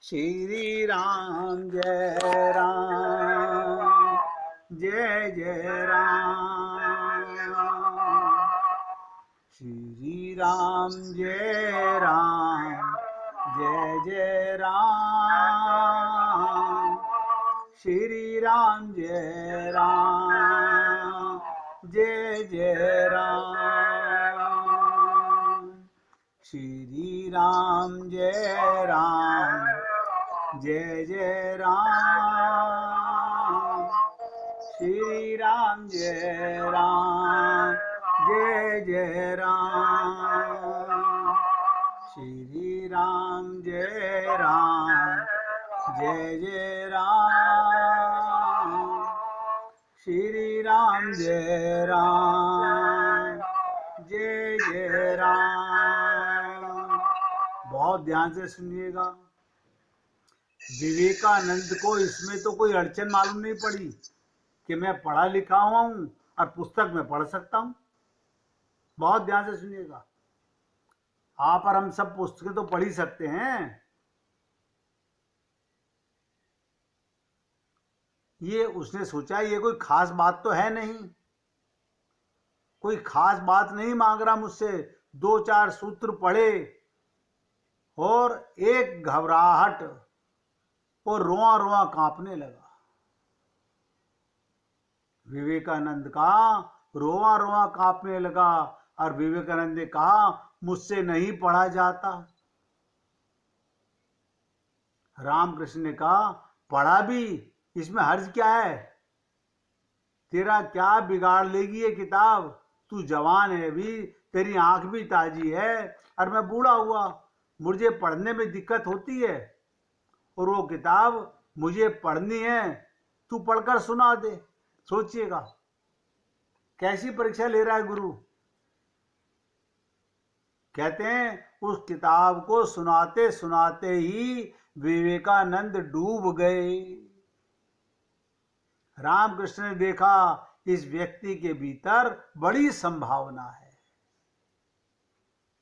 श्री राम जय राम जय जय राम। श्री राम जय राम जय जय राम। श्री राम जय राम जय जय राम। श्री राम जय राम जय जय राम। श्री राम जय राम जय जय राम। श्री राम जय राम जय जय राम। श्री राम जय राम जय जय राम। बहुत ध्यान से सुनिएगा। विवेकानंद को इसमें तो कोई अड़चन मालूम नहीं पड़ी कि मैं पढ़ा लिखा हुआ हूं और पुस्तक में पढ़ सकता हूं। बहुत ध्यान से सुनिएगा। आप और हम सब पुस्तकें तो पढ़ ही सकते हैं। ये उसने सोचा ये कोई खास बात तो है नहीं, कोई खास बात नहीं मांग रहा मुझसे। 2-4 सूत्र पढ़े और एक घबराहट और रोआ रोआ कांपने लगा। विवेकानंद का रोआ रोआ कांपने लगा और विवेकानंद ने कहा मुझसे नहीं पढ़ा जाता। रामकृष्ण ने कहा पढ़ा भी, इसमें हर्ज क्या है? तेरा क्या बिगाड़ लेगी ये किताब? तू जवान है अभी, तेरी आंख भी ताजी है और मैं बूढ़ा हुआ, मुझे पढ़ने में दिक्कत होती है और वो किताब मुझे पढ़नी है, तू पढ़कर सुना दे। सोचिएगा कैसी परीक्षा ले रहा है गुरु। कहते हैं उस किताब को सुनाते सुनाते ही विवेकानंद डूब गए। रामकृष्ण ने देखा इस व्यक्ति के भीतर बड़ी संभावना है,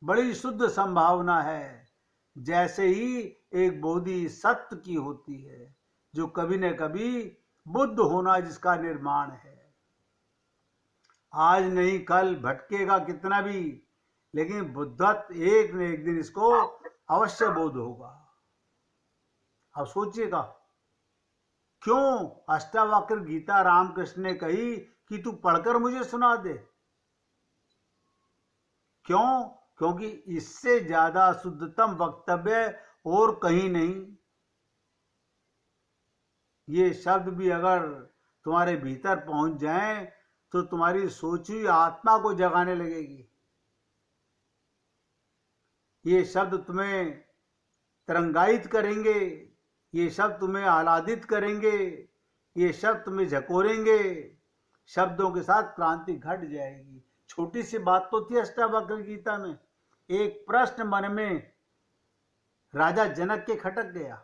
बड़ी शुद्ध संभावना है, जैसे ही एक बोधि सत्य की होती है जो कभी न कभी बुद्ध होना जिसका निर्माण है। आज नहीं कल भटकेगा कितना भी, लेकिन बुद्धत्व एक न एक दिन इसको अवश्य बोध होगा। अब सोचिएगा क्यों अष्टावक्र गीता रामकृष्ण ने कही कि तू पढ़कर मुझे सुना दे। क्यों? क्योंकि इससे ज्यादा शुद्धतम वक्तव्य और कहीं नहीं। ये शब्द भी अगर तुम्हारे भीतर पहुंच जाएं तो तुम्हारी सोची आत्मा को जगाने लगेगी। ये शब्द तुम्हें तरंगायित करेंगे, ये शब्द तुम्हें आह्लादित करेंगे, ये शब्द तुम्हें झकोरेंगे। शब्दों के साथ क्रांति घट जाएगी। छोटी सी बात तो थी अष्टावक्र गीता में। एक प्रश्न मन में राजा जनक के खटक गया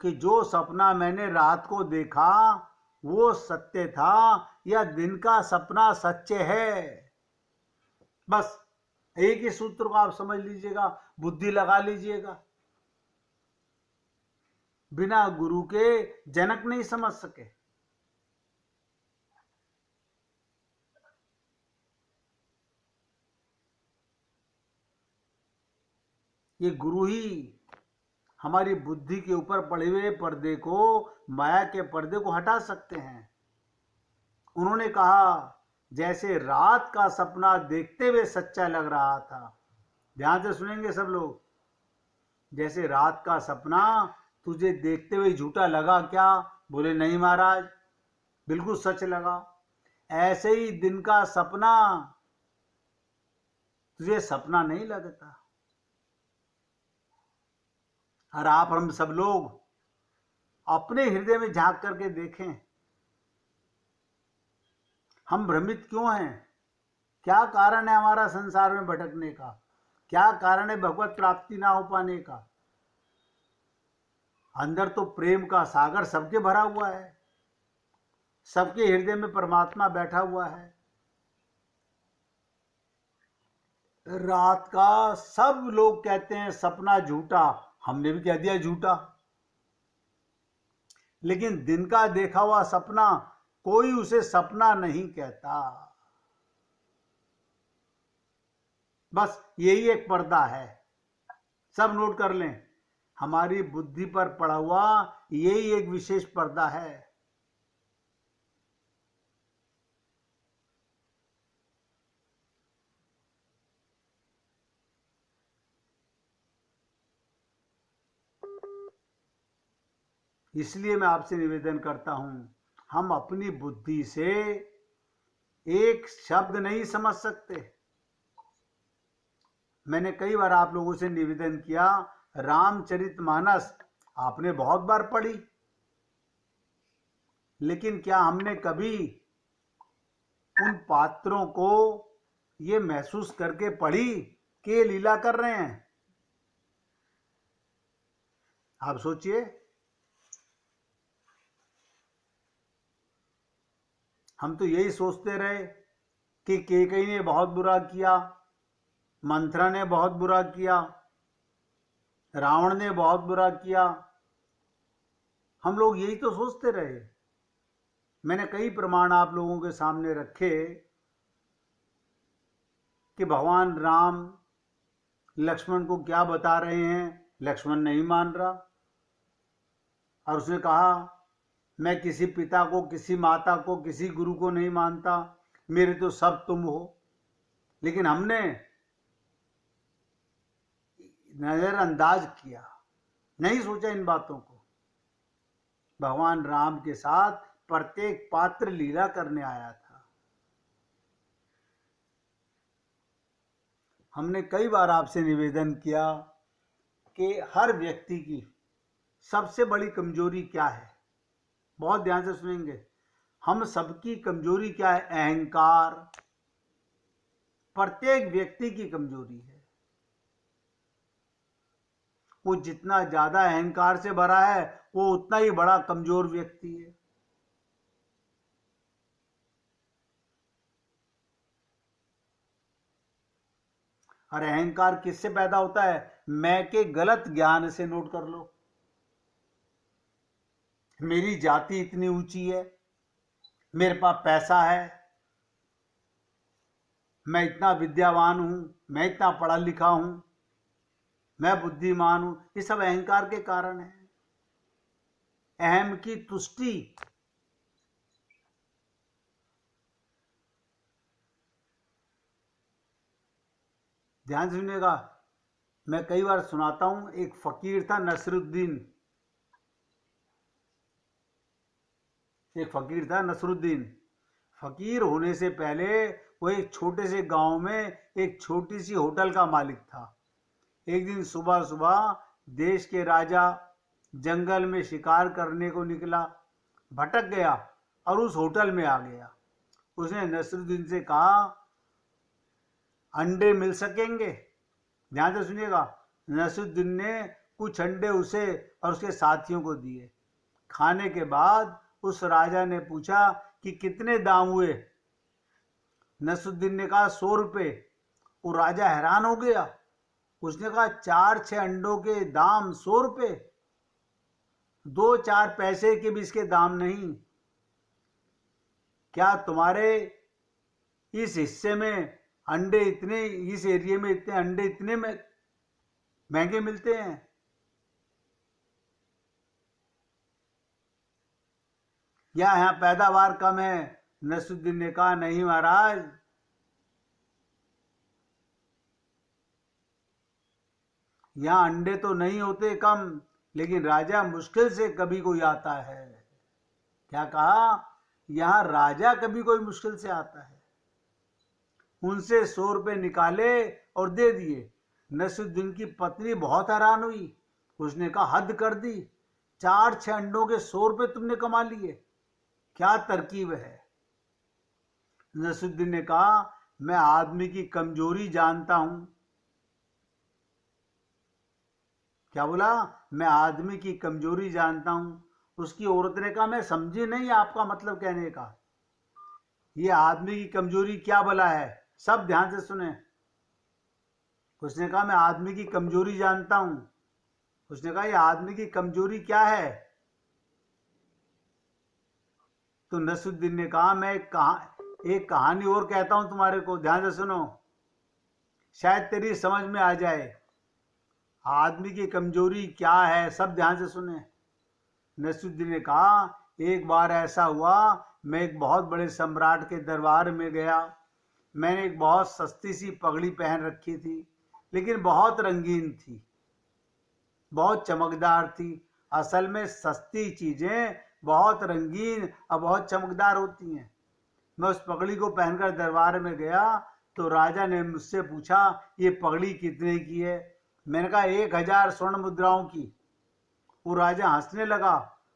कि जो सपना मैंने रात को देखा वो सत्य था या दिन का सपना सच्चे है। बस एक ही सूत्र को आप समझ लीजिएगा, बुद्धि लगा लीजिएगा। बिना गुरु के जनक नहीं समझ सके। ये गुरु ही हमारी बुद्धि के ऊपर पड़े हुए पर्दे को, माया के पर्दे को हटा सकते हैं। उन्होंने कहा जैसे रात का सपना देखते हुए सच्चा लग रहा था। ध्यान से सुनेंगे सब लोग। जैसे रात का सपना तुझे देखते हुए झूठा लगा क्या? बोले नहीं महाराज, बिल्कुल सच लगा। ऐसे ही दिन का सपना तुझे सपना नहीं लगता। और आप हम सब लोग अपने हृदय में झांक करके देखें, हम भ्रमित क्यों हैं? क्या कारण है हमारा संसार में भटकने का? क्या कारण है भगवत प्राप्ति ना हो पाने का? अंदर तो प्रेम का सागर सबके भरा हुआ है, सबके हृदय में परमात्मा बैठा हुआ है। रात का सब लोग कहते हैं सपना झूठा, हमने भी कह दिया झूठा। लेकिन दिन का देखा हुआ सपना कोई उसे सपना नहीं कहता। बस यही एक पर्दा है, सब नोट कर लें। हमारी बुद्धि पर पड़ा हुआ यही एक विशेष पर्दा है। इसलिए मैं आपसे निवेदन करता हूं, हम अपनी बुद्धि से एक शब्द नहीं समझ सकते। मैंने कई बार आप लोगों से निवेदन किया, रामचरितमानस आपने बहुत बार पढ़ी, लेकिन क्या हमने कभी उन पात्रों को ये महसूस करके पढ़ी कि ये लीला कर रहे हैं? आप सोचिए। हम तो यही सोचते रहे कि कैकेयी ने बहुत बुरा किया, मंथरा ने बहुत बुरा किया, रावण ने बहुत बुरा किया, हम लोग यही तो सोचते रहे। मैंने कई प्रमाण आप लोगों के सामने रखे कि भगवान राम लक्ष्मण को क्या बता रहे हैं। लक्ष्मण नहीं मान रहा और उसने कहा, मैं किसी पिता को, किसी माता को, किसी गुरु को नहीं मानता, मेरे तो सब तुम हो। लेकिन हमने नजरअंदाज किया, नहीं सोचा इन बातों को। भगवान राम के साथ प्रत्येक पात्र लीला करने आया था। हमने कई बार आपसे निवेदन किया कि हर व्यक्ति की सबसे बड़ी कमजोरी क्या है। बहुत ध्यान से सुनेंगे। हम सबकी कमजोरी क्या है? अहंकार। प्रत्येक व्यक्ति की कमजोरी है। वो जितना ज्यादा अहंकार से भरा है वो उतना ही बड़ा कमजोर व्यक्ति है। और अहंकार किससे पैदा होता है? मैं के गलत ज्ञान से। नोट कर लो, मेरी जाति इतनी ऊंची है, मेरे पास पैसा है, मैं इतना विद्यावान हूं, मैं इतना पढ़ा लिखा हूं, मैं बुद्धिमान हूं। ये सब अहंकार के कारण है। अहम की तुष्टि। ध्यान से सुनिएगा, मैं कई बार सुनाता हूं। एक फकीर था नसरुद्दीन। एक फकीर था नसरुद्दीन। फकीर होने से पहले वो एक छोटे से गांव में एक छोटी सी होटल का मालिक था। एक दिन सुबह सुबह देश के राजा जंगल में शिकार करने को निकला, भटक गया और उस होटल में आ गया। उसने नसरुद्दीन से कहा, अंडे मिल सकेंगे? ध्यान से सुनिएगा। नसरुद्दीन ने कुछ अंडे उसे और उसके साथियों को दिए। खाने के बाद उस राजा ने पूछा कि कितने दाम हुए? नसरुद्दीन ने कहा 100 रुपये। वो राजा हैरान हो गया। उसने कहा 4-6 अंडों के दाम 100 रुपये? 2-4 पैसे के भी इसके दाम नहीं। क्या तुम्हारे इस हिस्से में अंडे इतने, इस एरिया में इतने अंडे इतने में महंगे मिलते हैं? या यहाँ पैदावार कम है? नसरुद्दीन ने कहा, नहीं महाराज, यहाँ अंडे तो नहीं होते कम, लेकिन राजा मुश्किल से कभी कोई आता है। क्या कहा? यहाँ राजा कभी कोई मुश्किल से आता है। उनसे 100 रुपये निकाले और दे दिए। नसरुद्दीन की पत्नी बहुत हैरान हुई। उसने कहा, हद कर दी, 4-6 अंडों के 100 रुपये तुमने कमा लिए, क्या तरकीब है? नसरुद्दीन ने कहा, मैं आदमी की कमजोरी जानता हूं। क्या बोला? मैं आदमी की कमजोरी जानता हूं। उसकी औरत ने कहा, मैं समझी नहीं आपका मतलब कहने का। ये आदमी की कमजोरी क्या भला है? सब ध्यान से सुने। उसने कहा मैं आदमी की कमजोरी जानता हूं। उसने कहा ये आदमी की कमजोरी क्या है? तो नसरुद्दीन ने कहा मैं एक कहानी और कहता हूं तुम्हारे को, ध्यान से सुनो, शायद तेरी समझ में आ जाए आदमी की कमजोरी क्या है। सब ध्यान से सुने। नसरुद्दीन ने कहा एक बार ऐसा हुआ, मैं एक बहुत बड़े सम्राट के दरबार में गया। मैंने एक बहुत सस्ती सी पगड़ी पहन रखी थी, लेकिन बहुत रंगीन थी, बहुत चमकदार थी। असल में सस्ती चीजें बहुत रंगीन और बहुत चमकदार होती हैं। मैं उस पगड़ी को पहनकर दरबार में गया तो राजा ने मुझसे पूछा ये पगड़ी कितने की है? मैंने कहा 1000 स्वर्ण मुद्राओं की। वो राजा हंसने लगा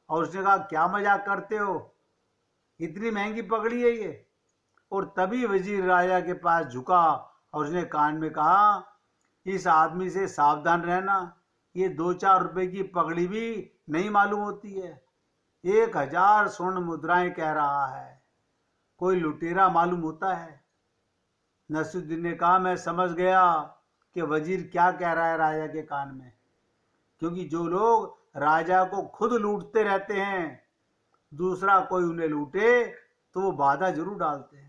और उसने कहा क्या मजाक करते हो, इतनी महंगी पगड़ी है ये? और तभी वजीर राजा के पास झुका और उसने कान में कहा इस आदमी से सावधान रहना, ये 2-4 रुपए की पगड़ी भी नहीं मालूम होती है, 1000 स्वर्ण मुद्राएं कह रहा है, कोई लुटेरा मालूम होता है। नसरुद्दीन ने कहा मैं समझ गया कि वजीर क्या कह रहा है राजा के कान में, क्योंकि जो लोग राजा को खुद लूटते रहते हैं, दूसरा कोई उन्हें लूटे तो वो बाधा जरूर डालते हैं।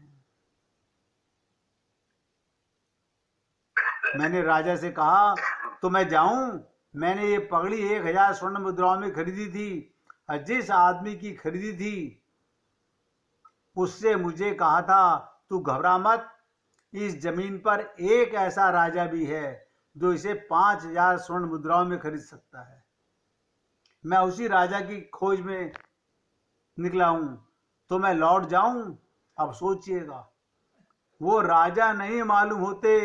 मैंने राजा से कहा तो मैं जाऊं? मैंने ये पगड़ी 1000 स्वर्ण मुद्राओं में खरीदी थी और जिस आदमी की खरीदी थी उससे मुझे कहा था तू घबरा मत, इस जमीन पर एक ऐसा राजा भी है जो इसे 5000 स्वर्ण मुद्राओं में खरीद सकता है। मैं उसी राजा की खोज में निकला हूं, तो मैं लौट जाऊं? अब सोचिएगा, वो राजा नहीं मालूम होते,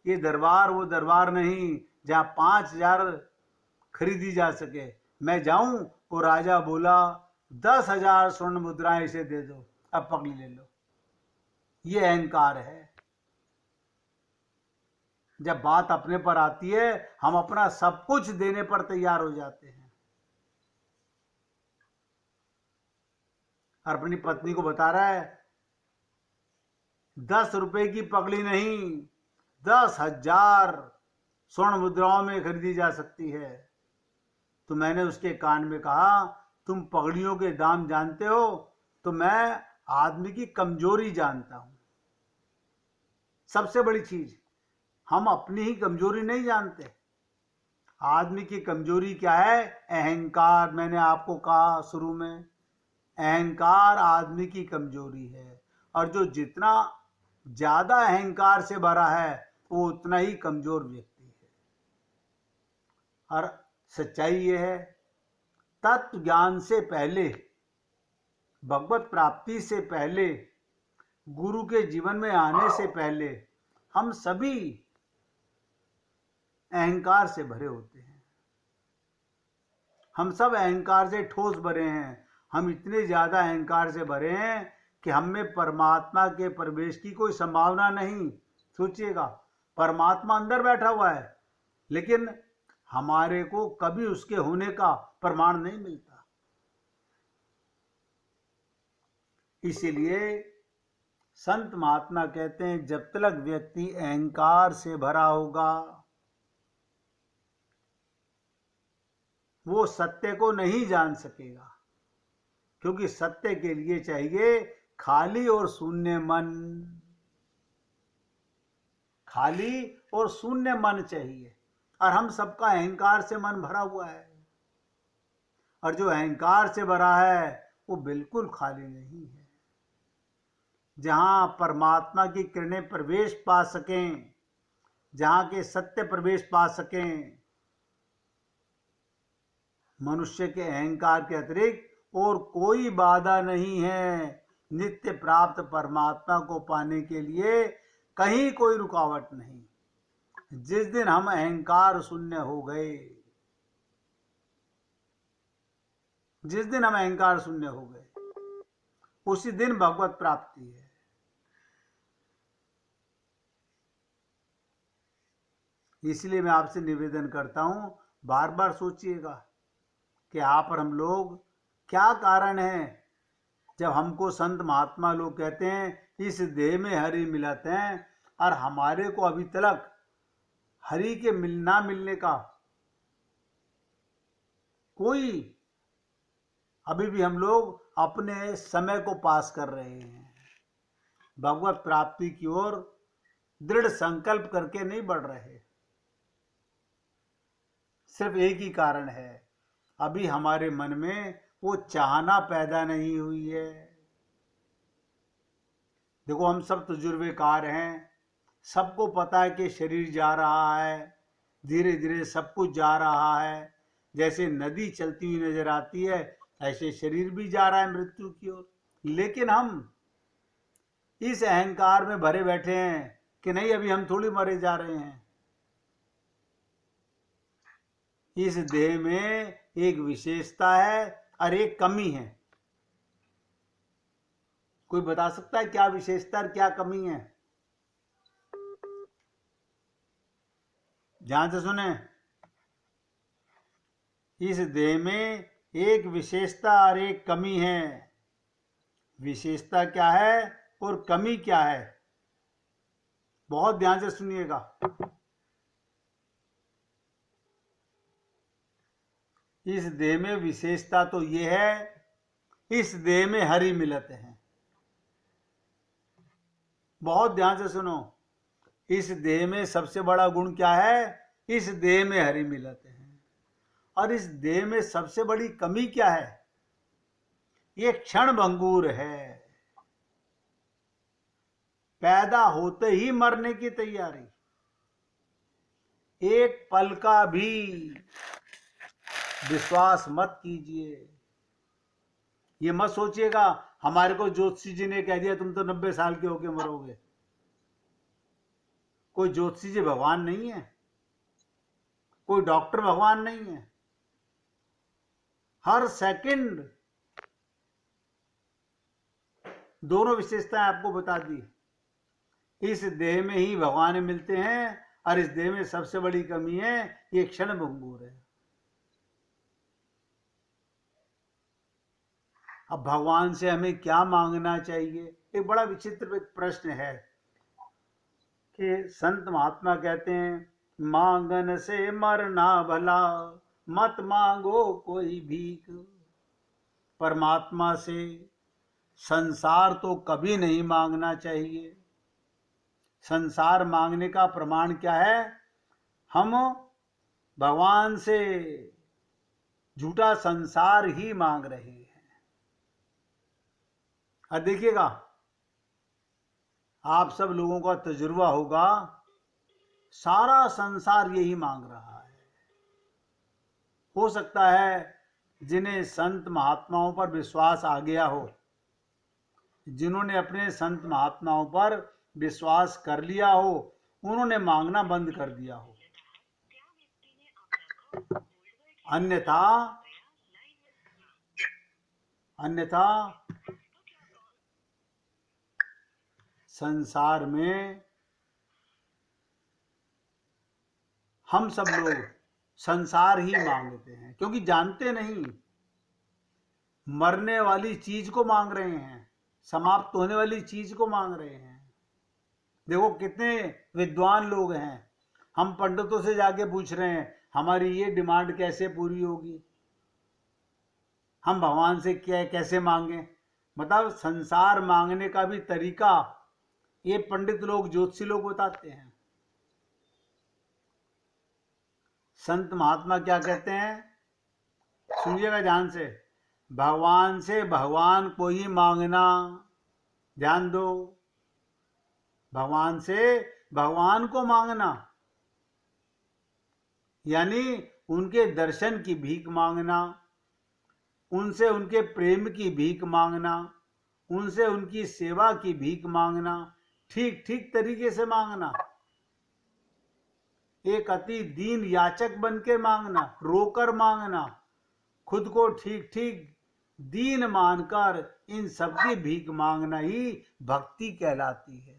ये दरबार वो दरबार नहीं जहां 5000 खरीदी जा सके। मैं जाऊं? वो राजा बोला 10,000 स्वर्ण मुद्राएं इसे दे दो, अब पगड़ी ले लो। ये अहंकार है। जब बात अपने पर आती है हम अपना सब कुछ देने पर तैयार हो जाते हैं। और अपनी पत्नी को बता रहा है 10 रुपए की पगड़ी नहीं, 10,000 स्वर्ण मुद्राओं में खरीदी जा सकती है। तो मैंने उसके कान में कहा तुम पगड़ियों के दाम जानते हो, तो मैं आदमी की कमजोरी जानता हूं। सबसे बड़ी चीज, हम अपनी ही कमजोरी नहीं जानते। आदमी की कमजोरी क्या है? अहंकार। मैंने आपको कहा शुरू में, अहंकार आदमी की कमजोरी है, और जो जितना ज्यादा अहंकार से भरा है वो उतना ही कमजोर व्यक्ति है। और सच्चाई ये है, तत्व ज्ञान से पहले, भगवत प्राप्ति से पहले, गुरु के जीवन में आने से पहले हम सभी अहंकार से भरे होते हैं। हम सब अहंकार से ठोस भरे हैं। हम इतने ज्यादा अहंकार से भरे हैं कि हम में परमात्मा के प्रवेश की कोई संभावना नहीं। सोचिएगा, परमात्मा अंदर बैठा हुआ है, लेकिन हमारे को कभी उसके होने का प्रमाण नहीं मिलता। इसीलिए संत महात्मा कहते हैं जब तक व्यक्ति अहंकार से भरा होगा वो सत्य को नहीं जान सकेगा, क्योंकि सत्य के लिए चाहिए खाली और शून्य मन। खाली और शून्य मन चाहिए, और हम सबका अहंकार से मन भरा हुआ है। और जो अहंकार से भरा है वो बिल्कुल खाली नहीं है। जहां परमात्मा की किरणें प्रवेश पा सकें, जहां के सत्य प्रवेश पा सकें, मनुष्य के अहंकार के अतिरिक्त और कोई बाधा नहीं है। नित्य प्राप्त परमात्मा को पाने के लिए कहीं कोई रुकावट नहीं। जिस दिन हम अहंकार शून्य हो गए, जिस दिन हम अहंकार शून्य हो गए, उसी दिन भगवत प्राप्ति है। इसलिए मैं आपसे निवेदन करता हूं, बार बार सोचिएगा कि आप और हम लोग क्या कारण है जब हमको संत महात्मा लोग कहते हैं इस देह में हरि मिलत हैं, और हमारे को अभी तक हरि के ना मिलने का कोई, अभी भी हम लोग अपने समय को पास कर रहे हैं, भगवत प्राप्ति की ओर दृढ़ संकल्प करके नहीं बढ़ रहे। सिर्फ एक ही कारण है, अभी हमारे मन में वो चाहना पैदा नहीं हुई है। देखो, हम सब तजुर्बेकार हैं, सबको पता है कि शरीर जा रहा है, धीरे धीरे सब कुछ जा रहा है। जैसे नदी चलती हुई नजर आती है, ऐसे शरीर भी जा रहा है मृत्यु की ओर। लेकिन हम इस अहंकार में भरे बैठे हैं कि नहीं, अभी हम थोड़ी मरे जा रहे हैं। इस देह में एक विशेषता है और एक कमी है। कोई बता सकता है क्या विशेषता और क्या कमी है? ध्यान से सुने, इस देह में एक विशेषता और एक कमी है। विशेषता क्या है और कमी क्या है? बहुत ध्यान से सुनिएगा। इस देह में विशेषता तो ये है, इस देह में हरि मिलत है। बहुत ध्यान से सुनो, इस देह में सबसे बड़ा गुण क्या है? इस देह में हरि मिलत है। और इस देह में सबसे बड़ी कमी क्या है? ये क्षण भंगुर है, पैदा होते ही मरने की तैयारी। एक पल का भी विश्वास मत कीजिए। ये मत सोचिएगा हमारे को ज्योतिषी जी ने कह दिया तुम तो 90 साल के होके मरोगे। कोई ज्योतिषी जी भगवान नहीं है, कोई डॉक्टर भगवान नहीं है। हर सेकंड दोनों विशेषताएं आपको बता दी। इस देह में ही भगवान मिलते हैं और इस देह में सबसे बड़ी कमी है, ये क्षण भंगुर है। अब भगवान से हमें क्या मांगना चाहिए? एक बड़ा विचित्र प्रश्न है कि संत महात्मा कहते हैं, मांगन से मरना भला, मत मांगो कोई भीख। परमात्मा से संसार तो कभी नहीं मांगना चाहिए। संसार मांगने का प्रमाण क्या है? हम भगवान से झूठा संसार ही मांग रहे हैं। अब देखिएगा, आप सब लोगों का तजुर्बा होगा, सारा संसार यही मांग रहा है। हो सकता है जिन्हें संत महात्माओं पर विश्वास आ गया हो, जिन्होंने अपने संत महात्माओं पर विश्वास कर लिया हो, उन्होंने मांगना बंद कर दिया हो। अन्यथा संसार में हम सब लोग संसार ही मांगते हैं, क्योंकि जानते नहीं, मरने वाली चीज को मांग रहे हैं, समाप्त होने वाली चीज को मांग रहे हैं। देखो कितने विद्वान लोग हैं, हम पंडितों से जाके पूछ रहे हैं हमारी ये डिमांड कैसे पूरी होगी, हम भगवान से क्या कैसे मांगे। मतलब संसार मांगने का भी तरीका ये पंडित लोग, ज्योतिषी लोग बताते हैं। संत महात्मा क्या कहते हैं, सुनिएगा ध्यान से, भगवान से भगवान को ही मांगना। ध्यान दो, भगवान से भगवान को मांगना, यानी उनके दर्शन की भीख मांगना, उनसे उनके प्रेम की भीख मांगना, उनसे उनकी सेवा की भीख मांगना, ठीक ठीक तरीके से मांगना। एक अति दीन याचक बन के मांगना, रोकर मांगना, खुद को ठीक ठीक दीन मानकर इन सबकी भीख मांगना ही भक्ति कहलाती है।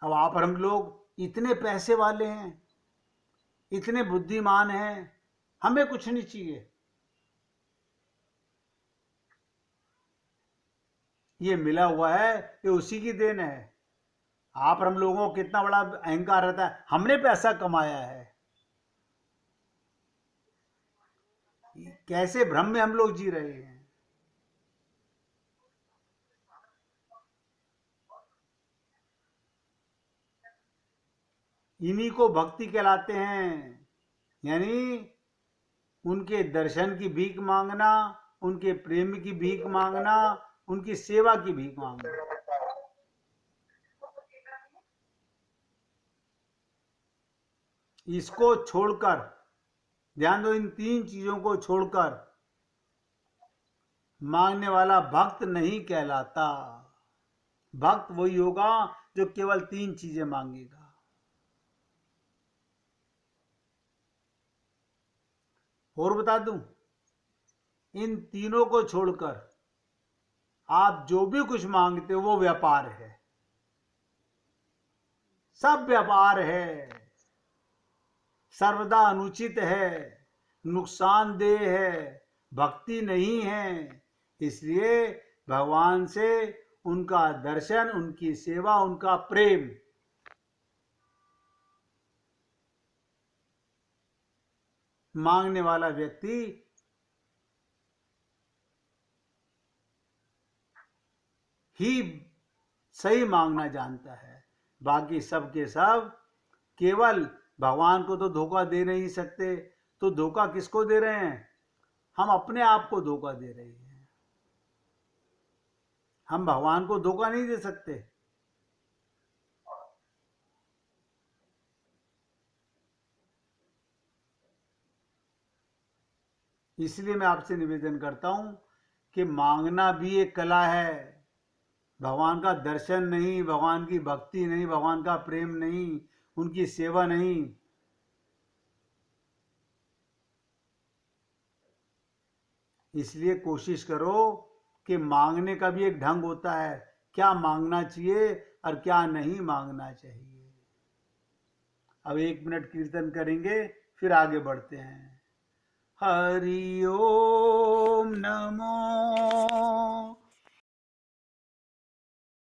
अब आप और हम लोग इतने पैसे वाले हैं, इतने बुद्धिमान हैं, हमें कुछ नहीं चाहिए। ये मिला हुआ है, ये उसी की देन है। आप और हम लोगों को कितना बड़ा अहंकार रहता है, हमने पैसा कमाया है। कैसे भ्रम में हम लोग जी रहे हैं। इन्हीं को भक्ति कहलाते हैं, यानी उनके दर्शन की भीख मांगना, उनके प्रेम की भीख मांगना, उनकी सेवा की भीख मांगना। इसको छोड़कर, ध्यान दो, इन तीन चीजों को छोड़कर मांगने वाला भक्त नहीं कहलाता। भक्त वही होगा जो केवल तीन चीजें मांगेगा। और बता दूं, इन तीनों को छोड़कर आप जो भी कुछ मांगते हो वो व्यापार है, सब व्यापार है, सर्वदा अनुचित है, नुकसानदेह है, भक्ति नहीं है। इसलिए भगवान से उनका दर्शन, उनकी सेवा, उनका प्रेम मांगने वाला व्यक्ति ही सही मांगना जानता है। बाकी सब के सब केवल भगवान को तो धोखा दे नहीं सकते, तो धोखा किसको दे रहे हैं? हम अपने आप को धोखा दे रहे हैं। हम भगवान को धोखा नहीं दे सकते। इसलिए मैं आपसे निवेदन करता हूं कि मांगना भी एक कला है। भगवान का दर्शन नहीं, भगवान की भक्ति नहीं, भगवान का प्रेम नहीं, उनकी सेवा नहीं, इसलिए कोशिश करो कि मांगने का भी एक ढंग होता है, क्या मांगना चाहिए और क्या नहीं मांगना चाहिए। अब 1 मिनट कीर्तन करेंगे, फिर आगे बढ़ते हैं। हरि ओम नमो